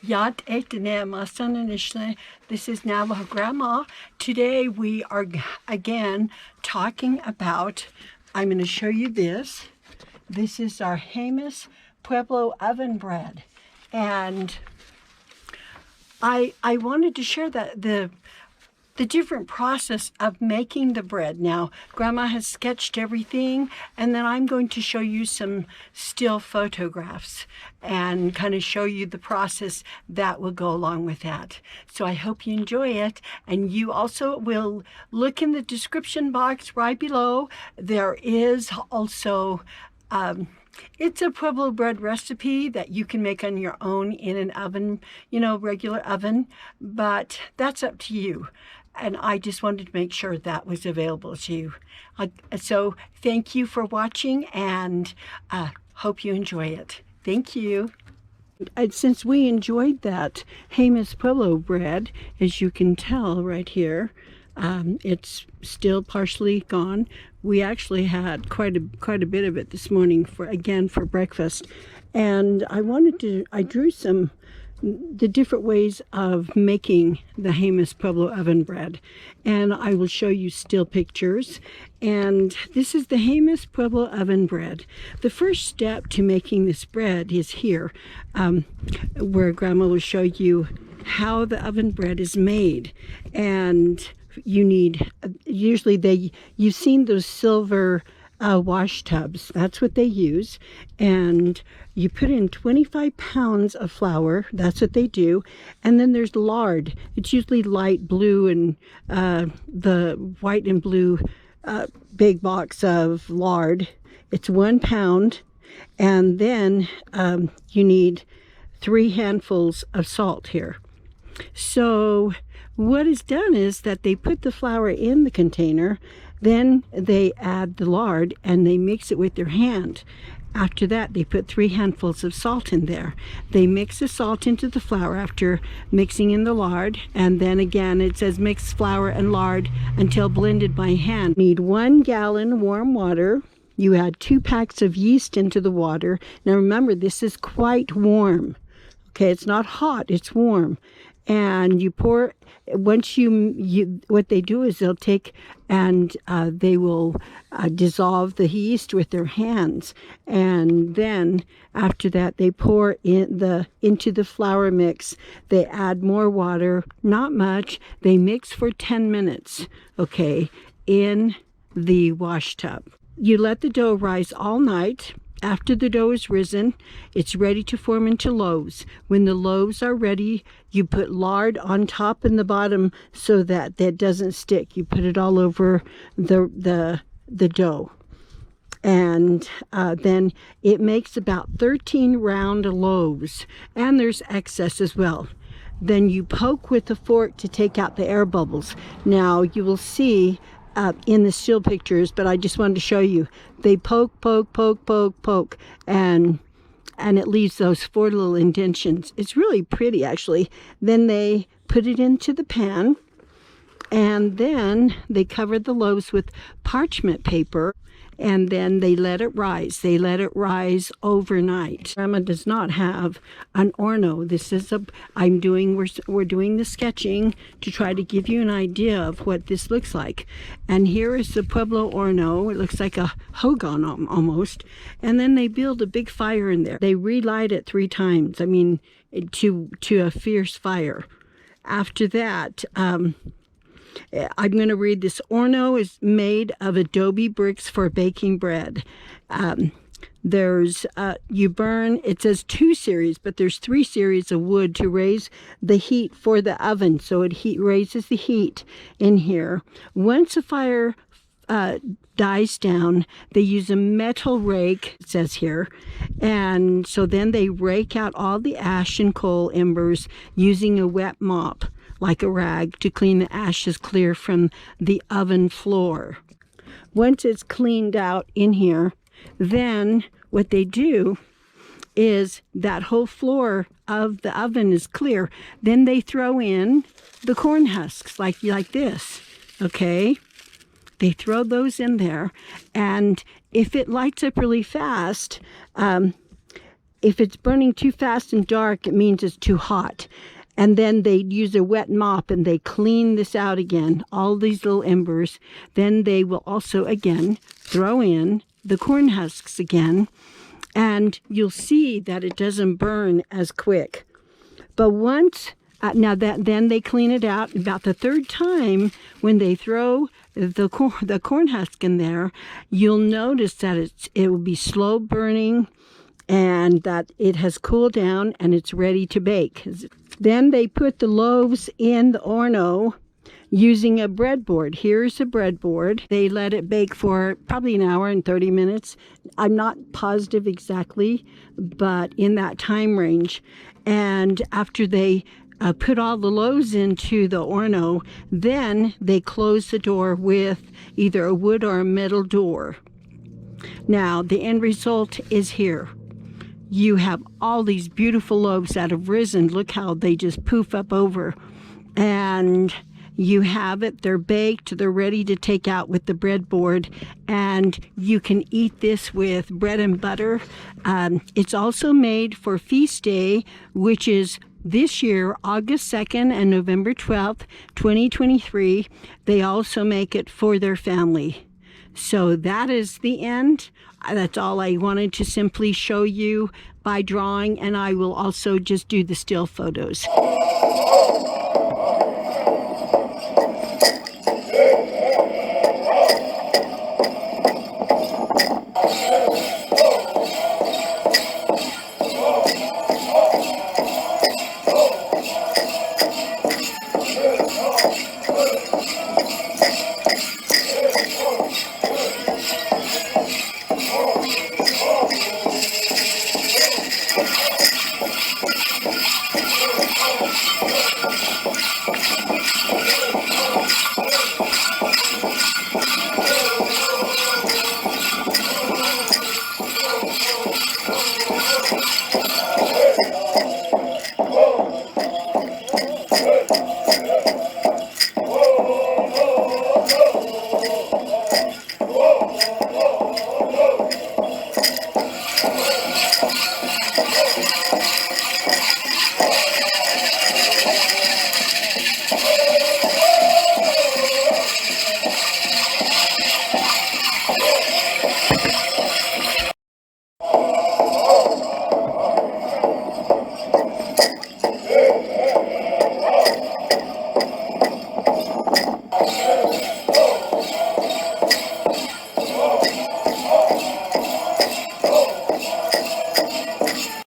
Yat etene masananishne. This is Navajo Grandma. Today we are again talking about, I'm going to show you this. This is our Jemez Pueblo oven bread. And I wanted to share that the different process of making the bread. Now, Grandma has sketched everything, and then I'm going to show you some still photographs and kind of show you the process that will go along with that. So I hope you enjoy it, and you also will look in the description box right below. There is also it's a Pueblo bread recipe that you can make on your own in an oven, regular oven, but that's up to you. And I just wanted to make sure that was available to you. So thank you for watching, and hope you enjoy it. Thank you. Since we enjoyed that Jemez Pueblo bread, as you can tell right here, it's still partially gone. We actually had quite a bit of it this morning for breakfast. And I drew the different ways of making the Jemez Pueblo oven bread, and I will show you still pictures. And this is the Jemez Pueblo oven bread. The first step to making this bread is here, where Grandma will show you how the oven bread is made. And you need, you've seen those silver wash tubs. That's what they use. And you put in 25 pounds of flour. That's what they do. And then there's lard. It's usually light blue, and the white and blue big box of lard. It's 1 pound. And then you need 3 handfuls of salt here. So what is done is that they put the flour in the container, then they add the lard and they mix it with their hand. After that, they put 3 handfuls of salt in there. They mix the salt into the flour after mixing in the lard, and then again it says mix flour and lard until blended by hand. You need 1 gallon warm water. You add 2 packs of yeast into the water. Now remember, this is quite warm. Okay, it's not hot, it's warm. And you pour, once what they do is they'll take and they will dissolve the yeast with their hands. And then after that, they pour into the flour mix. They add more water, not much. They mix for 10 minutes, okay, in the wash tub. You let the dough rise all night. After the dough is risen, it's ready to form into loaves. When the loaves are ready, you put lard on top and the bottom so that doesn't stick. You put it all over the dough. And then it makes about 13 round loaves. And there's excess as well. Then you poke with a fork to take out the air bubbles. Now you will see in the still pictures, but I just wanted to show you. They poke, and it leaves those 4 little indentions. It's really pretty, actually. Then they put it into the pan, and then they cover the loaves with parchment paper, and then they let it rise. They let it rise overnight. Grandma does not have an Horno. This is we're doing the sketching to try to give you an idea of what this looks like. And here is the Pueblo Horno. It looks like a hogan almost. And then they build a big fire in there. They relight it 3 times. I mean, to a fierce fire. After that, I'm going to read this. Horno is made of adobe bricks for baking bread. You burn, it says 2 series, but there's 3 series of wood to raise the heat for the oven. So it raises the heat in here. Once the fire dies down, they use a metal rake, it says here, and so then they rake out all the ash and coal embers using a wet mop, like a rag, to clean the ashes clear from the oven floor. Once it's cleaned out in here, then what they do is that whole floor of the oven is clear. Then they throw in the corn husks like this, okay? They throw those in there, and if it lights up really fast, if it's burning too fast and dark, it means it's too hot. And then they use a wet mop and they clean this out again, all these little embers. Then they will also, again, throw in the corn husks again. And you'll see that it doesn't burn as quick. But once, then they clean it out. About the third time, when they throw the corn husk in there, you'll notice that it will be slow burning and that it has cooled down and it's ready to bake. Then they put the loaves in the Horno using a breadboard. Here's a breadboard. They let it bake for probably an hour and 30 minutes. I'm not positive exactly, but in that time range. And after they put all the loaves into the Horno, then they close the door with either a wood or a metal door. Now, the end result is here. You have all these beautiful loaves that have risen. Look how they just poof up over. And you have it, they're baked, they're ready to take out with the breadboard, and you can eat this with bread and butter. It's also made for Feast Day, which is this year, August 2nd and November 12th, 2023. They also make it for their family. So that is the end. That's all I wanted to simply show you by drawing, and I will also just do the still photos.